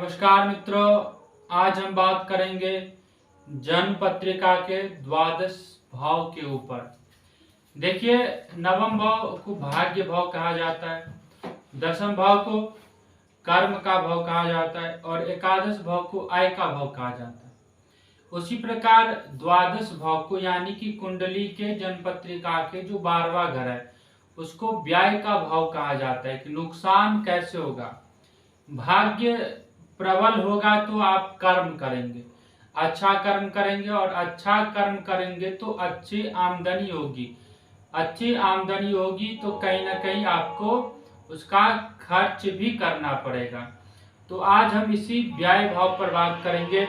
नमस्कार मित्रों, आज हम बात करेंगे जन्म पत्रिका के द्वादश भाव के ऊपर। देखिए, नवम भाव को भाग्य भाव कहा जाता है, दसम भाव को कर्म का भाव कहा जाता है और एकादश भाव को आय का भाव कहा जाता है। उसी प्रकार द्वादश भाव को यानी कि कुंडली के जन्म पत्रिका के जो 12वां घर है उसको व्यय का भाव कहा जाता है कि नुकसान कैसे होगा। भाग्य प्रबल होगा तो आप कर्म करेंगे, अच्छा कर्म करेंगे और अच्छा कर्म करेंगे तो अच्छी आमदनी होगी। अच्छी आमदनी होगी तो कहीं ना कहीं आपको उसका खर्च भी करना पड़ेगा। तो आज हम इसी व्यय भाव पर बात करेंगे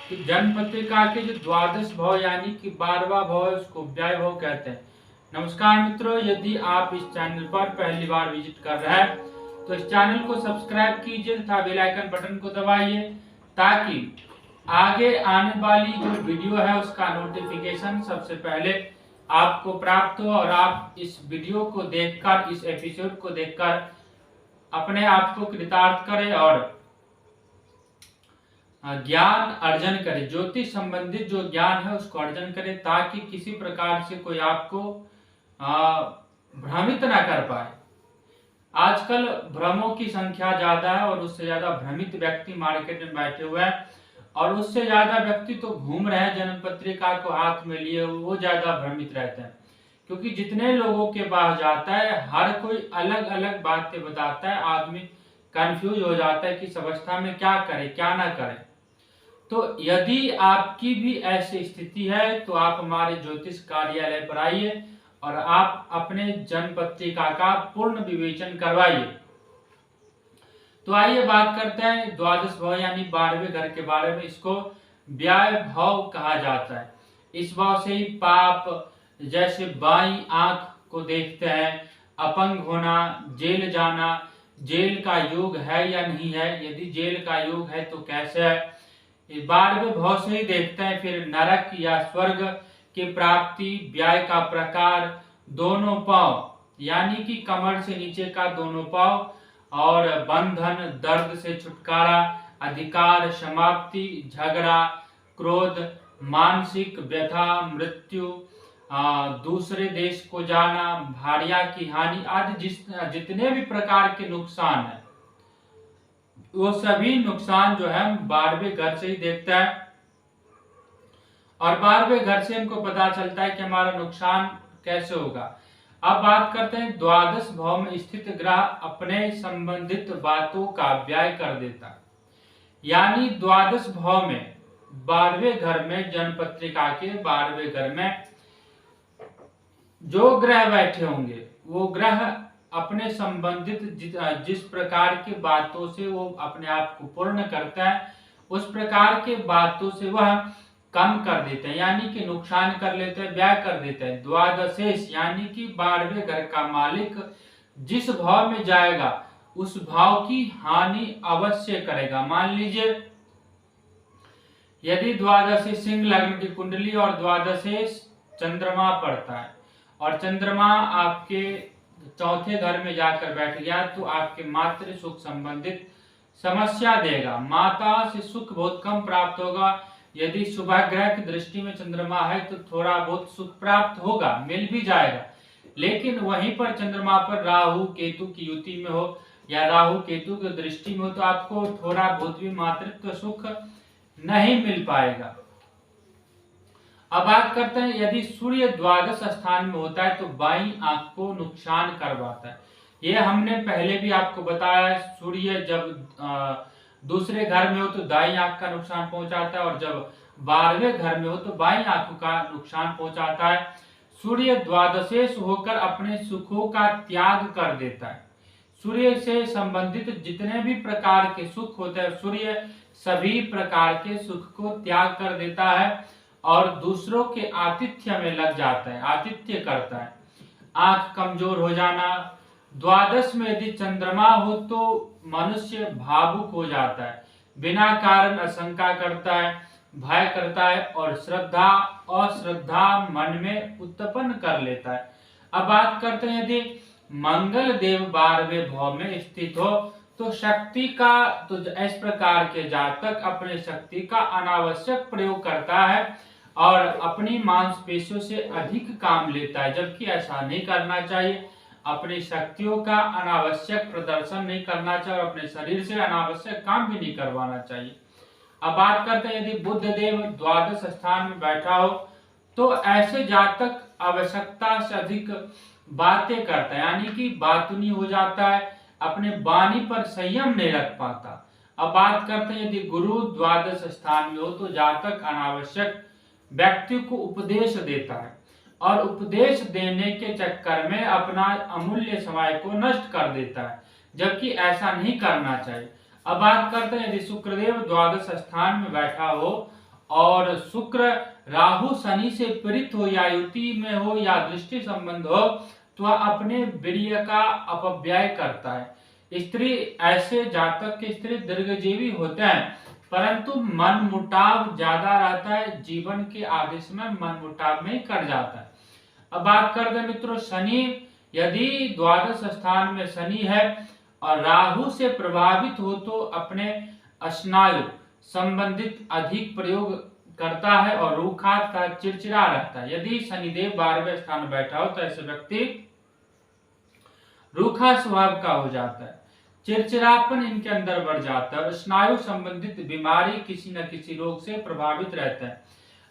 कि जन्म पत्रिका के जो द्वादश भाव यानी कि 12वां भाव है उसको व्यय भाव कहते हैं। नमस्कार मित्रों, यदि आप इस चैनल पर पहली बार विजिट कर रहे हैं तो इस चैनल को सब्सक्राइब कीजिए तथा बेल आइकन बटन को दबाइए ताकि आगे आने वाली जो वीडियो है उसका नोटिफिकेशन सबसे पहले आपको प्राप्त हो और आप इस वीडियो को देखकर, इस एपिसोड को देखकर अपने आप को कृतार्थ करें और ज्ञान अर्जन करें। ज्योतिष संबंधित जो ज्ञान है उसको अर्जन करें ताकि किसी प्रकार से कोई आपको भ्रमित ना कर पाए। आजकल भ्रमों की संख्या ज्यादा है और उससे ज्यादा भ्रमित व्यक्ति मार्केट में बैठे हुए हैं और उससे ज्यादा व्यक्ति तो घूम रहे हैं जन्म पत्रिका को हाथ में लिए, वो ज्यादा भ्रमित रहते हैं। क्योंकि जितने लोगों के पास जाता है हर कोई अलग अलग बातें बताता है, आदमी कंफ्यूज हो जाता है कि इस अवस्था में क्या करे क्या ना करे। तो यदि आपकी भी ऐसी स्थिति है तो आप हमारे ज्योतिष कार्यालय पर आइए और आप अपने जन्म पत्रिका का पूर्ण विवेचन करवाइए। तो आइए बात करते हैं द्वादश भाव यानी 12वें घर के बारे में। इसको व्यय भाव कहा जाता है। इस भाव से ही पाप, जैसे बाईं आंख को देखते हैं, अपंग होना, जेल जाना, जेल का योग है या नहीं है, यदि जेल का योग है तो कैसे है, 12वें भाव से ही देखते हैं। फिर नरक या स्वर्ग की प्राप्ति, व्यय का प्रकार, दोनों पांव यानी कि कमर से नीचे का दोनों पांव और बंधन, दर्द से छुटकारा, अधिकार समाप्ति, झगड़ा, क्रोध, मानसिक व्यथा, मृत्यु, दूसरे देश को जाना, भारिया की हानि आदि जितने भी प्रकार के नुकसान है वो सभी नुकसान जो है 12वें घर से ही देखता है। और 12वें घर से हमको पता चलता है कि हमारा नुकसान कैसे होगा। अब बात करते हैं द्वादश भाव में स्थित ग्रह अपने संबंधित बातों का व्यय कर देता है। यानी द्वादश भाव में 12वें घर में, जन्म पत्रिका के 12वें घर में जो ग्रह बैठे होंगे वो ग्रह अपने संबंधित जिस प्रकार के बातों से वो अपने आप को पूर्ण करता है उस प्रकार के बातों से वह कम कर देते हैं, यानी कि नुकसान कर लेते हैं, व्यय कर देते हैं। द्वादशेश यानी कि 12वें घर का मालिक जिस भाव में जाएगा उस भाव की हानि अवश्य करेगा। मान लीजिए यदि द्वादशी सिंह लग्न की कुंडली और द्वादशेश चंद्रमा पड़ता है और चंद्रमा आपके चौथे घर में जाकर बैठ गया तो आपके मातृ सुख संबंधित समस्या देगा। माता से सुख बहुत कम प्राप्त होगा। यदि शुभ ग्रह की दृष्टि में चंद्रमा है तो थोड़ा बहुत सुख प्राप्त होगा, मिल भी जाएगा। लेकिन वहीं पर चंद्रमा पर राहु केतु की युति में हो या राहु केतु की दृष्टि में हो तो आपको थोड़ा बहुत भी मातृत्व सुख नहीं मिल पाएगा। अब बात करते हैं यदि सूर्य द्वादश स्थान में होता है तो बाईं आंख को नुकसान करवाता है। ये हमने पहले भी आपको बताया, सूर्य जब दूसरे घर में हो तो दाईं आंख का नुकसान पहुंचाता है और जब 12वें घर में हो तो बाईं आंख का नुकसान पहुंचाता है। सूर्य द्वादशेश होकर अपने सुखों का त्याग कर देता है। सूर्य से संबंधित जितने भी प्रकार के सुख होते हैं सूर्य सभी प्रकार के सुख को त्याग कर देता है और दूसरों के आतिथ्य में लग जाता है, आतिथ्य करता है। आंख कमजोर हो जाना, द्वादश में यदि चंद्रमा हो तो मनुष्य भावुक हो जाता है, बिना कारण आशंका करता है, भय करता है और श्रद्धा अश्रद्धा मन में उत्पन्न कर लेता है। अब बात करते हैं यदि मंगल देव 12वें भाव में स्थित हो तो शक्ति का तो इस प्रकार के जातक अपने शक्ति का अनावश्यक प्रयोग करता है और अपनी मांसपेशियों से अधिक काम लेता है, जबकि ऐसा नहीं करना चाहिए। अपनी शक्तियों का अनावश्यक प्रदर्शन नहीं करना चाहिए और अपने शरीर से अनावश्यक काम भी नहीं करवाना चाहिए। अब बात करते हैं, यदि बुध देव द्वादश स्थान में बैठा हो तो ऐसे जातक आवश्यकता से अधिक बातें करता है, यानी कि बातूनी हो जाता है, अपने वाणी पर संयम नहीं रख पाता। अब बात करते हैं, यदि गुरु द्वादश स्थान में हो तो जातक अनावश्यक व्यक्ति को उपदेश देता है और उपदेश देने के चक्कर में अपना अमूल्य समय को नष्ट कर देता है, जबकि ऐसा नहीं करना चाहिए। अब बात करते हैं, यदि शुक्रदेव द्वादश स्थान में बैठा हो और शुक्र राहु शनि से पीड़ित हो या युति में हो या दृष्टि संबंध हो तो वह अपने वीर्य का अपव्यय करता है। स्त्री, ऐसे जातक के स्त्री दीर्घजीवी होते हैं परंतु मन मुटाव ज्यादा रहता है, जीवन के आधे समय मन मुटाव में कर जाता है। अब बात करते हैं मित्रों, शनि, यदि द्वादश स्थान में शनि है और राहु से प्रभावित हो तो अपने स्नायु संबंधित अधिक प्रयोग करता है और रूखात का चिड़चिड़ा रहता है। यदि शनिदेव 12वें स्थान में बैठा हो तो ऐसे व्यक्ति रूखा स्वभाव का हो जाता है, चिड़चिड़ापन इनके अंदर बढ़ जाता है और स्नायु संबंधित बीमारी किसी न किसी रोग से प्रभावित रहता है।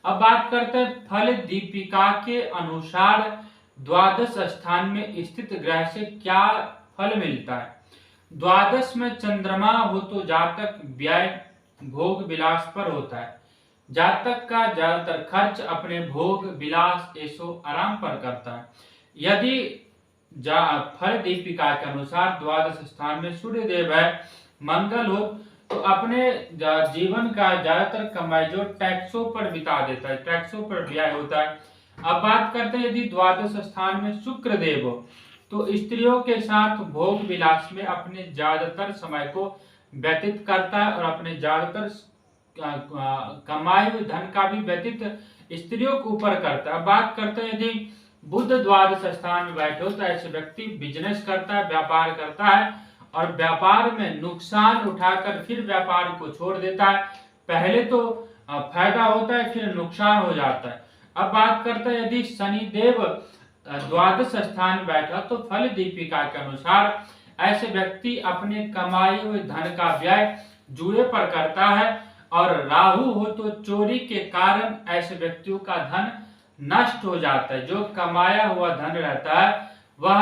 अब बात करते हैं, फल दीपिका के अनुसार द्वादश स्थान में स्थित ग्रह से क्या फल मिलता है। द्वादश में चंद्रमा हो तो जातक व्यय भोग विलास पर होता है। जातक का ज्यादातर खर्च अपने भोग विलास ऐशो आराम पर करता है। यदि फल दीपिका के अनुसार द्वादश स्थान में सूर्य देव है, मंगल हो तो अपने जीवन का ज्यादातर कमाई जो टैक्सों पर बिता देता है, टैक्सों पर व्यय होता है। अब बात करते हैं, यदि द्वादश स्थान में शुक्र देव हो तो स्त्रियों के साथ भोग विलास में अपने ज्यादातर समय को व्यतीत करता है और अपने ज्यादातर कमाए हुए धन का भी व्यतीत स्त्रियों के ऊपर करता है। अब बात करते हैं, यदि बुध द्वादश स्थान में बैठे हो तो ऐसे व्यक्ति बिजनेस करता है, व्यापार करता है और व्यापार में नुकसान उठाकर फिर व्यापार को छोड़ देता है। पहले तो फायदा होता है फिर नुकसान हो जाता है। अब बात करते हैं, यदि शनिदेव द्वादश स्थान में बैठा तो फल दीपिका के अनुसार ऐसे व्यक्ति अपने कमाए हुए धन का व्यय जुए पर करता है और राहु हो तो चोरी के कारण ऐसे व्यक्तियों का धन नष्ट हो जाता है। जो कमाया हुआ धन रहता है वह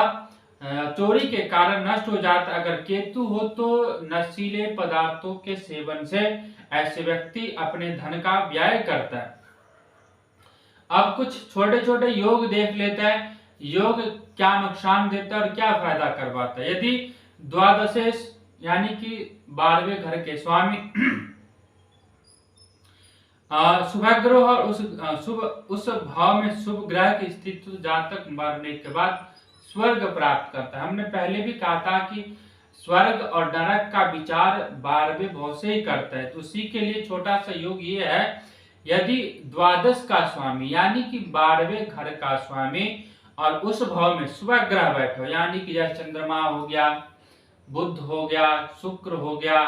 चोरी के कारण नष्ट हो जाता है। अगर केतु हो तो नशीले पदार्थों के सेवन से ऐसे व्यक्ति अपने धन का व्यय करता है। अब कुछ छोटे छोटे योग देख लेते हैं, योग क्या नुकसान देता है और क्या फायदा करवाता है। यदि द्वादशेश यानी कि 12वें घर के स्वामी शुभ ग्रह और उस भाव में शुभ ग्रह की स्थिति जातक मरने के बाद स्वर्ग प्राप्त करता है। हमने पहले भी कहा था कि स्वर्ग और नरक का विचार 12वें भाव से ही करता है। तो उसी के लिए छोटा सा योग ये है, यदि द्वादश का स्वामी यानी कि 12वें घर का स्वामी और उस भाव में शुभ ग्रह बैठो, यानी कि जैसे चंद्रमा हो गया, बुध हो गया, शुक्र हो गया,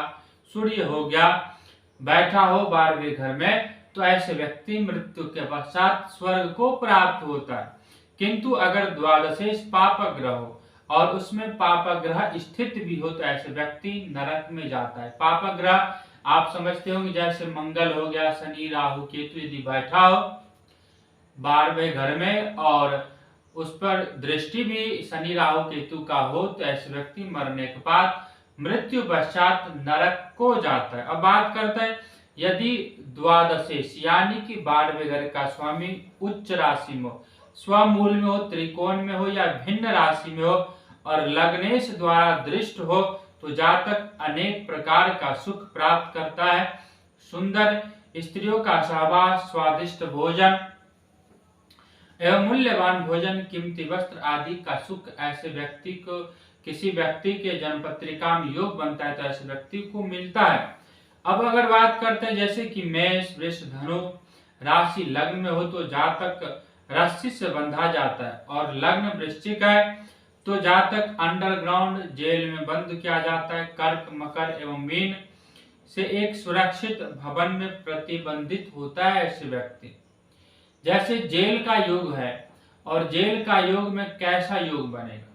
सूर्य हो गया, बैठा हो 12वें घर में, तो ऐसे व्यक्ति मृत्यु के पश्चात स्वर्ग को प्राप्त होता है। किंतु अगर द्वादशेश पाप ग्रह हो और उसमें पाप ग्रह स्थित भी हो तो ऐसे व्यक्ति नरक में जाता है। पाप ग्रह आप समझते होंगे, जैसे मंगल हो गया, शनि, राहु, केतु यदि बैठा हो 12वें घर में और उस पर दृष्टि भी शनि, राहु, केतु का हो तो ऐसे व्यक्ति मरने के बाद मृत्यु पश्चात नरक को जाता है। अब बात करते हैं, यदि द्वादशेश यानी कि 12वें घर का स्वामी उच्च राशि में हो, स्वमूल में हो, त्रिकोण में हो या भिन्न राशि में हो और लग्नेश द्वारा दृष्ट हो तो जातक अनेक प्रकार का सुख प्राप्त करता है। सुंदर स्त्रियों का सहवास, स्वादिष्ट भोजन एवं मूल्यवान भोजन, कीमती वस्त्र आदि का सुख ऐसे व्यक्ति को, किसी व्यक्ति के जन्म पत्रिका में योग बनता है तो ऐसे व्यक्ति को मिलता है। अब अगर बात करते हैं जैसे कि मेष, वृष, धनु राशि लग्न में हो तो जातक रस्सी से बंधा जाता है और लग्न वृश्चिक है तो जातक अंडरग्राउंड जेल में बंद किया जाता है। कर्क, मकर एवं मीन से एक सुरक्षित भवन में प्रतिबंधित होता है ऐसे व्यक्ति। जैसे जेल का योग है और जेल का योग में कैसा योग बनेगा,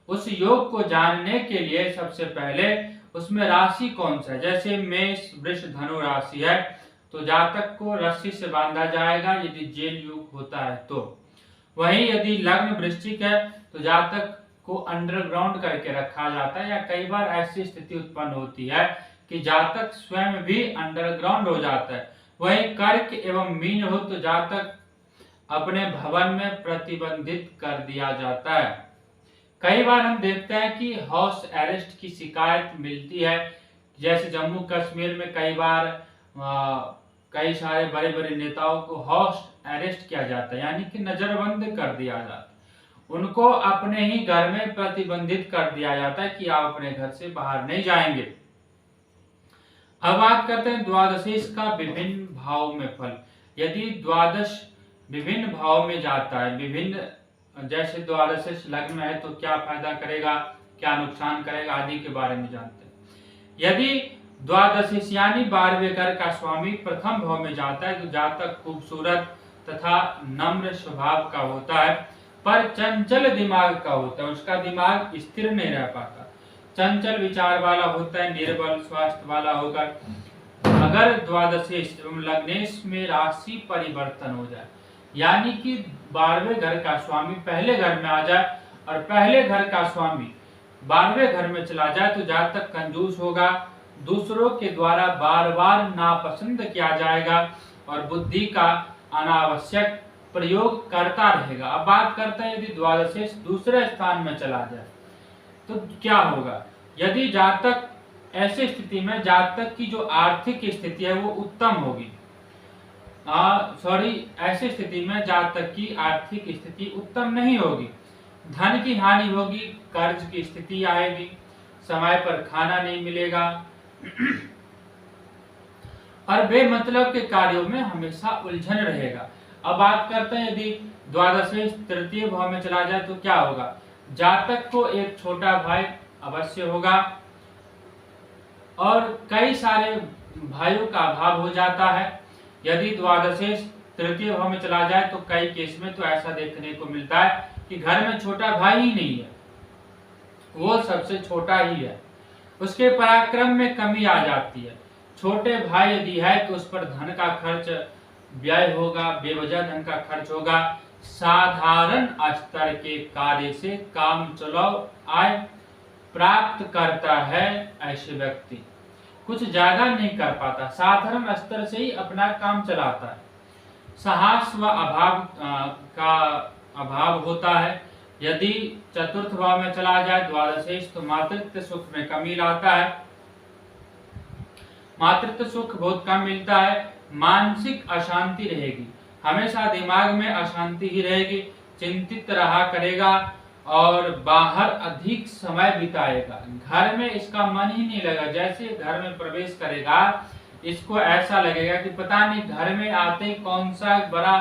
उस योग को जानने के लिए सबसे पहले उसमें राशि कौन सा है। जैसे मेष, वृष, धनु राशि है तो जातक को रस्सी से बांधा जाएगा यदि जेल योग होता है तो। वहीं यदि लग्न वृश्चिक है तो जातक को अंडरग्राउंड करके रखा जाता है, या कई बार ऐसी स्थिति उत्पन्न होती है कि जातक स्वयं भी अंडरग्राउंड हो जाता है। वहीं कर्क एवं मीन हो तो जातक अपने भवन में प्रतिबंधित कर दिया जाता है। कई बार हम देखते हैं कि हाउस अरेस्ट की शिकायत मिलती है। जैसे जम्मू कश्मीर में कई बार कई सारे बड़े बड़े नेताओं को हाउस अरेस्ट किया जाता है, यानी कि नजरबंद कर दिया जाता है। उनको अपने ही घर में प्रतिबंधित कर दिया जाता है कि आप अपने घर से बाहर नहीं जाएंगे। अब बात करते हैं द्वादशीश का विभिन्न भाव में फल। यदि द्वादश विभिन्न भाव में जाता है, विभिन्न जैसे द्वादशीश लग्न में है तो क्या फायदा करेगा, क्या नुकसान करेगा आदि के बारे में जानते हैं। यदि द्वादशीश यानी 12वें घर का स्वामी प्रथम भाव में जाता है तो जातक खूबसूरत तथा नम्र स्वभाव का होता है, पर चंचल दिमाग का होता है। उसका दिमाग स्थिर नहीं रह पाता, चंचल विचार वाला होता है, निर्बल स्वास्थ्य वाला होगा। अगर द्वादशेश एवं लग्नेश में राशि परिवर्तन हो जाए, यानी कि 12वें घर का स्वामी पहले घर में आ जाए और पहले घर का स्वामी 12वें घर में चला जाए तो जातक कंजूस होगा, दूसरों के द्वारा बार बार नापसंद किया जाएगा और बुद्धि का अनावश्यक प्रयोग करता रहेगा। अब बात करते हैं यदि द्वादशेश दूसरे स्थान में चला जाए तो क्या होगा। यदि जातक ऐसी स्थिति में जातक की जो आर्थिक स्थिति है वो उत्तम होगी, ऐसी स्थिति में जातक की आर्थिक स्थिति उत्तम नहीं होगी, धन की हानि होगी, कर्ज की स्थिति आएगी, समय पर खाना नहीं मिलेगा और बेमतलब के कार्यों में हमेशा उलझन रहेगा। अब बात करते हैं यदि द्वादशेश तृतीय भाव में चला जाए तो क्या होगा। जातक को एक छोटा भाई अवश्य होगा और कई सारे भाइयों का अभाव हो जाता है। यदि द्वादशेश तृतीय भाव में चला जाए तो कई केस में तो ऐसा देखने को मिलता है कि घर में छोटा भाई ही नहीं है, वो सबसे छोटा ही है, उसके पराक्रम में कमी आ जाती है। छोटे भाई यदि है तो उस पर धन का खर्च व्यय होगा, बेवजह धन का खर्च होगा। साधारण स्तर के कार्य से काम चलाओ आय प्राप्त करता है ऐसे व्यक्ति, कुछ ज्यादा नहीं कर पाता, साधारण स्तर से ही अपना काम चलाता है। साहस व का अभाव होता है। यदि चतुर्थ भाव में चला जाए द्वादशेश तो मातृत्व सुख में कमी लाता है, मातृत्व सुख बहुत कम मिलता है। मानसिक अशांति रहेगी, हमेशा दिमाग में अशांति ही रहेगी, चिंतित रहा करेगा और बाहर अधिक समय बिताएगा, घर में इसका मन ही नहीं लगा। जैसे घर में प्रवेश करेगा इसको ऐसा लगेगा कि पता नहीं घर में आते ही कौन सा बड़ा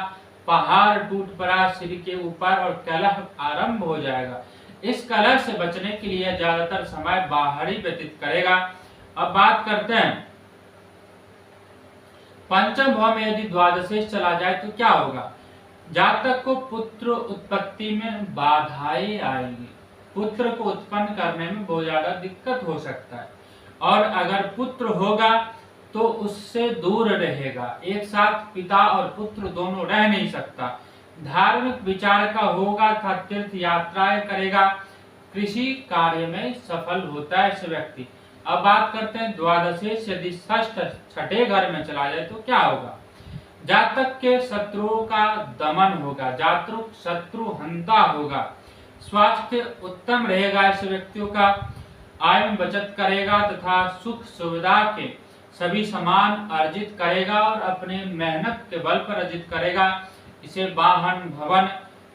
पहाड़ टूट पड़ा सिर के ऊपर और कलह आरंभ हो जाएगा। इस कलह से बचने के लिए ज्यादातर समय बाहर ही व्यतीत करेगा। अब बात करते हैं पंचम भाव में यदि द्वादशेश चला जाए तो क्या होगा। जातक को पुत्र उत्पत्ति में बाधाएं आएंगी, पुत्र को उत्पन्न करने में बहुत ज्यादा दिक्कत हो सकता है और अगर पुत्र होगा तो उससे दूर रहेगा, एक साथ पिता और पुत्र दोनों रह नहीं सकता। धार्मिक विचार का होगा था, तीर्थ यात्राएं करेगा, कृषि कार्य में सफल होता है ऐसे व्यक्ति। अब बात करते हैं द्वादशेश यदि षष्ठ छठे घर में चला जाए तो क्या होगा। जातक के शत्रुओं का दमन होगा, जातक शत्रु हंता होगा, स्वास्थ्य उत्तम रहेगा ऐसे व्यक्तियों का, आय में बचत करेगा तथा सुख सुविधा के सभी सामान अर्जित करेगा और अपने मेहनत के बल पर अर्जित करेगा। इसे वाहन भवन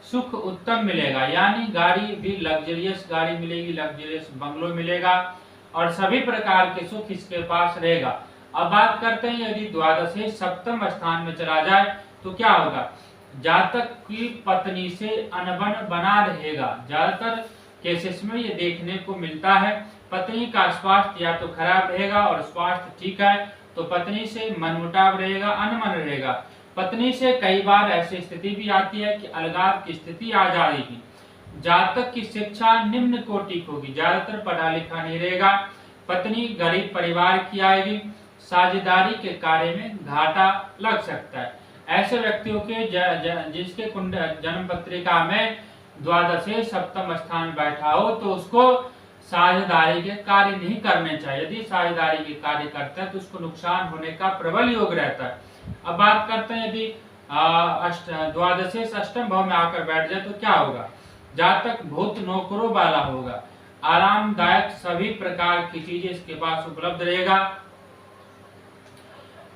सुख उत्तम मिलेगा, यानी गाड़ी भी लग्जरियस गाड़ी मिलेगी, लग्जरियस बंगलो मिलेगा और सभी प्रकार के सुख इसके पास रहेगा। अब बात करते हैं यदि द्वादशेश सप्तम स्थान में चला जाए तो क्या होगा। जातक की पत्नी से अनबन बना रहेगा, ज्यादातर केसेस में ये देखने को मिलता है। पत्नी का स्वास्थ्य या तो खराब रहेगा और स्वास्थ्य ठीक है तो पत्नी से मनमुटाव रहेगा, अनमन रहेगा। पत्नी से कई बार ऐसी स्थिति भी आती है कि अलगाव की स्थिति आ जाएगी। जातक की शिक्षा निम्न कोटि की होगी, ज्यादातर पढ़ा लिखा नहीं रहेगा। पत्नी गरीब परिवार की आएगी। साझेदारी के कार्य में घाटा लग सकता है। ऐसे व्यक्तियों के जिसके जन्म पत्रिका में द्वादशे सप्तम स्थान बैठा हो तो उसको साझेदारी के कार्य नहीं करने चाहिए। यदि साझेदारी के कार्य करता है तो उसको नुकसान होने का प्रबल योग रहता है। अब बात करते हैं यदि द्वादशे अष्टम भाव में आकर बैठ जाए तो क्या होगा। जातक बहुत नौकरों वाला होगा, आरामदायक सभी प्रकार की चीजें इसके पास उपलब्ध रहेगा।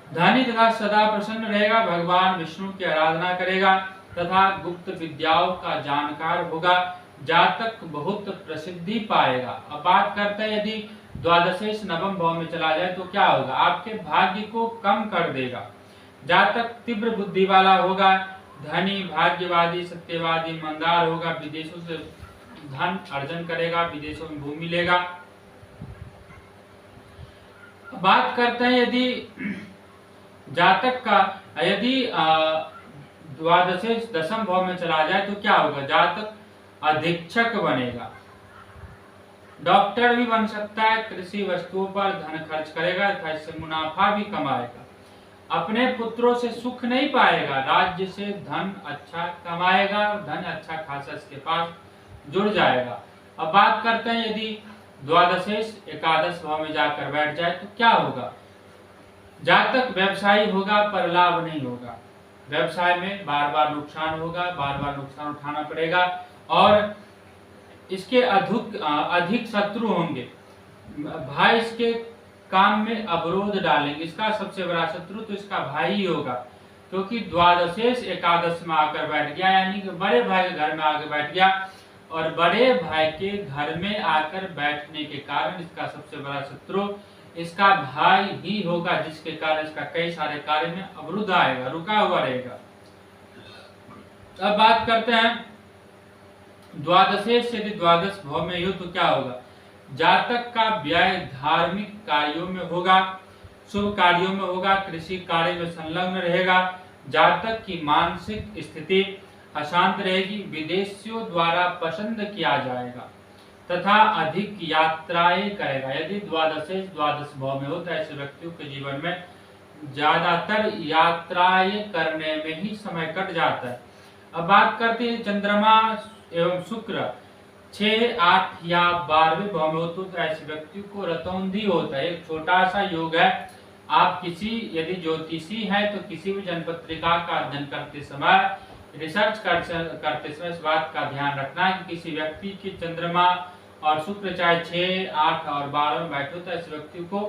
धनी तथा सदा प्रसन्न रहेगा, भगवान विष्णु की आराधना करेगा तथा गुप्त विद्याओं का जानकार होगा। जातक बहुत प्रसिद्धि पाएगा। अब बात करते हैं यदि द्वादशेश नवम भाव में चला जाए तो क्या होगा। आपके भाग्य को कम कर देगा। जातक तीव्र बुद्धि वाला होगा, धनी, भाग्यवादी, सत्यवादी, ईमानदार होगा, विदेशों से धन अर्जन करेगा, विदेशों में भूमि लेगा। बात करते हैं यदि जातक का यदि द्वादशेश दशम भाव में चला जाए तो क्या होगा। जातक अधीक्षक बनेगा, डॉक्टर भी बन सकता है, कृषि वस्तुओं पर धन खर्च करेगा तथा इससे मुनाफा भी कमाएगा। अपने पुत्रों से सुख नहीं पाएगा, राज्य से धन अच्छा कमाएगा, धन अच्छा खासा इसके पास जुड़ जाएगा। अब बात करते हैं यदि द्वादशेश एकादश भाव में जाकर बैठ जाए तो क्या होगा। जातक व्यवसायी होगा पर लाभ नहीं होगा। व्यवसाय में बार बार नुकसान होगा, बार बार नुकसान उठाना पड़ेगा और इसके अधिक शत्रु होंगे। भाई इसके काम में अवरोध डालेंगे। इसका सबसे बड़ा शत्रु तो इसका भाई ही होगा, क्योंकि द्वादशेश एकादश में आकर बैठ गया, यानी कि बड़े भाई के घर में आकर बैठ गया और बड़े भाई के घर में आकर बैठने के कारण इसका सबसे बड़ा शत्रु इसका भाई ही होगा, जिसके कारण इसका कई सारे कार्य में अवरुद्ध आएगा, रुका हुआ रहेगा। अब बात करते हैं द्वादशेश यदि द्वादश भाव में हो तो क्या होगा। जातक का व्यय धार्मिक कार्यों में होगा, शुभ कार्यों में होगा, कृषि कार्य में संलग्न रहेगा। जातक की मानसिक स्थिति अशांत रहेगी, विदेशियों द्वारा पसंद किया जाएगा तथा अधिक यात्राएं करेगा। यदि द्वादशेश द्वादश भाव में हो तो ऐसे व्यक्तियों के जीवन में ज्यादातर यात्राएं करने में ही समय कट जाता है। अब बात करते हैं चंद्रमा एवं शुक्र 6, 8 या 12वें भाव में हो तो ऐसे व्यक्ति को रतौंधी होता है। एक छोटा सा योग है। आप किसी यदि ज्योतिषी है तो किसी भी जन्मपत्रिका का अध्ययन करते समय, रिसर्च करते समय इस बात का ध्यान रखना है कि किसी व्यक्ति की चंद्रमा और शुक्र चाहे 6, 8 और 12 में बैठे तो ऐसे व्यक्ति को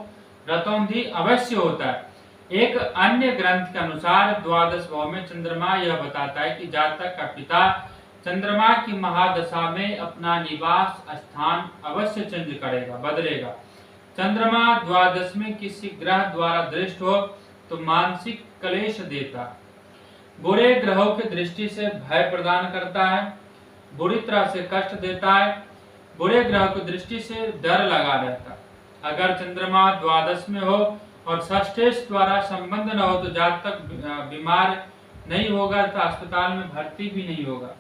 रतौंधी अवश्य होता है। एक अन्य ग्रंथ के अनुसार द्वादश भाव में चंद्रमा यह बताता है कि जातक का पिता चंद्रमा की महादशा में अपना निवास स्थान अवश्य चेंज करेगा, बदलेगा। चंद्रमा द्वादश में किसी ग्रह द्वारा दृष्ट हो तो मानसिक क्लेश देता, बुरे ग्रहों की दृष्टि से भय प्रदान करता है, बुरी तरह से कष्ट देता है, बुरे ग्रह की दृष्टि से डर लगा रहता। अगर चंद्रमा द्वादश में हो और षष्ठेश द्वारा संबंध न हो तो जातक बीमार नहीं होगा तथा अस्पताल में भर्ती भी नहीं होगा।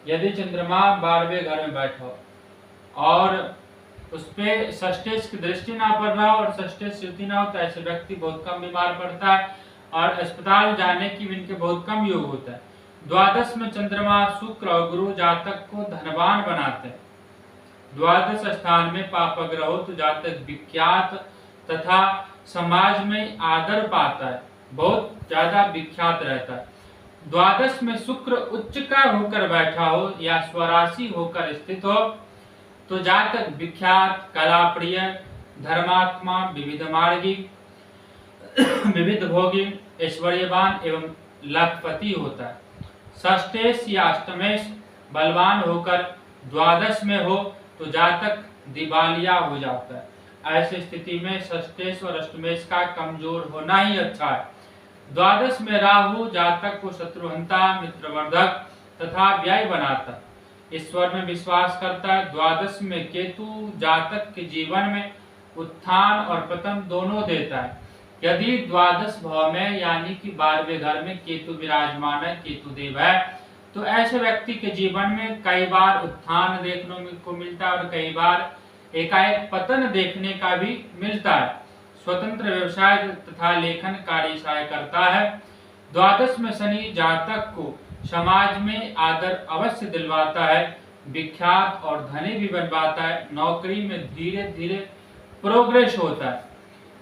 यदि चंद्रमा 12वें घर में बैठा हो और उस पे षष्ठेश की दृष्टि ना पड़ रहा हो और षष्ठेश स्थिति ना हो तो ऐसे व्यक्ति बहुत कम बीमार पड़ता है और अस्पताल जाने की इनके बहुत कम योग होता है। द्वादश में चंद्रमा, शुक्र और गुरु जातक को धनवान बनाते हैं। द्वादश स्थान में पाप ग्रह हो तो जातक विख्यात तथा समाज में आदर पाता है, बहुत ज्यादा विख्यात रहता है। द्वादश में शुक्र उच्च का होकर बैठा हो या स्वराशि होकर स्थित हो तो जातक विख्यात, कला प्रिय, धर्मात्मा, विविध मार्गी, विविध भोगी, ऐश्वर्यवान एवं लखपति होता है। षष्ठेश या अष्टमेश बलवान होकर द्वादश में हो तो जातक दिवालिया हो जाता है। ऐसी स्थिति में षष्ठेश और अष्टमेश का कमजोर होना ही अच्छा है। द्वादश में राहु जातक को शत्रुहंता, मित्रवर्धक तथा व्यय बनाता। ईश्वर में विश्वास करता है। द्वादश में केतु जातक के जीवन में उत्थान और पतन दोनों देता है। यदि द्वादश भाव में यानी कि 12वें घर में केतु विराजमान है, केतु देव है, तो ऐसे व्यक्ति के जीवन में कई बार उत्थान देखने को मिलता है और कई बार एकाएक पतन देखने का भी मिलता है। स्वतंत्र व्यवसाय तथा लेखन कार्य सहाय करता है। द्वादश में शनि जातक को समाज में आदर अवश्य दिलवाता है, विख्यात और धनी भी बनवाता है। नौकरी में धीरे धीरे प्रोग्रेस होता है,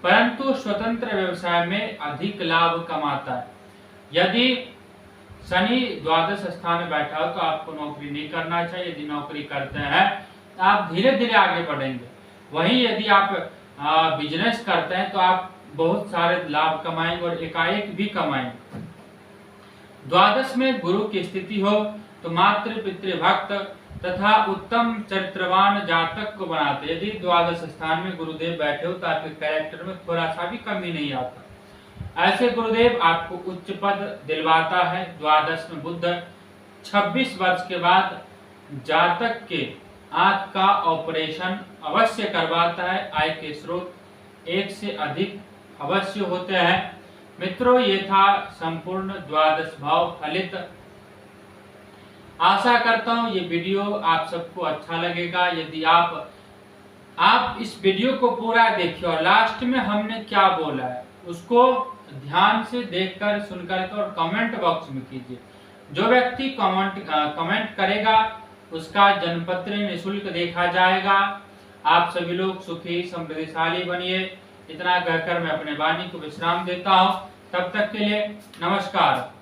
परंतु स्वतंत्र व्यवसाय में अधिक लाभ कमाता है। यदि शनि द्वादश स्थान में बैठा हो तो आपको नौकरी नहीं करना चाहिए। यदि नौकरी करते हैं तो आप धीरे धीरे आगे बढ़ेंगे। वहीं यदि आप बिजनेस करते हैं तो आप बहुत सारे लाभ कमाएंगे और एकाएक भी कमाएंगे। द्वादश में गुरु की स्थिति हो तो मातृ पितृभक्त तथा उत्तम चरित्रवान जातक को बनाते। यदि द्वादश स्थान में गुरुदेव बैठे हो तो आपके कैरेक्टर में थोड़ा सा भी कमी नहीं आता। ऐसे गुरुदेव आपको उच्च पद दिलवाता है। द्वादश में बुध 26 वर्ष के बाद जातक के आंख का ऑपरेशन अवश्य करवाता है। आय के स्रोत एक से अधिक अवश्य होते हैं। मित्रों, ये था संपूर्ण द्वादश भाव फलित। आशा करता हूँ ये वीडियो आप सबको अच्छा लगेगा। यदि आप इस वीडियो को पूरा देखिए और लास्ट में हमने क्या बोला है उसको ध्यान से देखकर सुनकर और कमेंट बॉक्स में कीजिए। जो व्यक्ति कमेंट करेगा उसका जन्मपत्र निःशुल्क देखा जाएगा। आप सभी लोग सुखी समृद्धिशाली बनिए। इतना कहकर मैं अपने वाणी को विश्राम देता हूँ। तब तक के लिए नमस्कार।